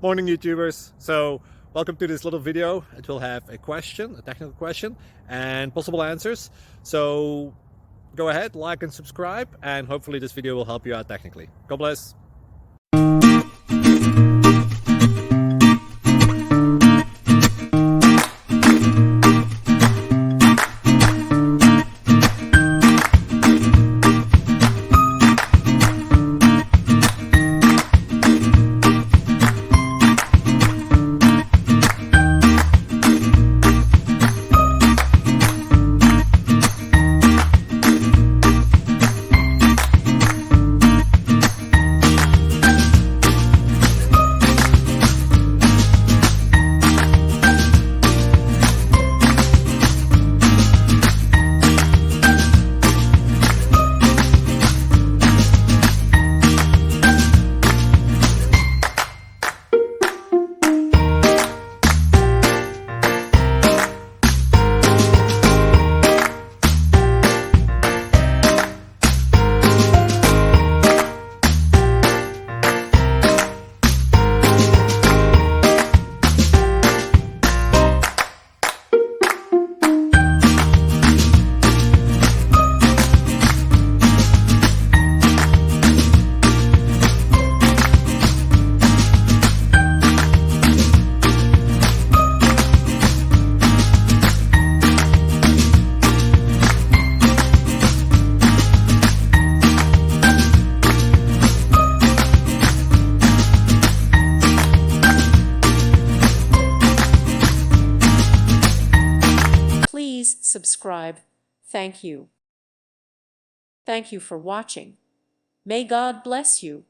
Morning YouTubers. So welcome to this little video. It will have a question, a technical question, and possible answers. So go ahead, like and subscribe, and hopefully this video will help you out technically. God bless. Please subscribe. Thank you. Thank you for watching. May God bless you.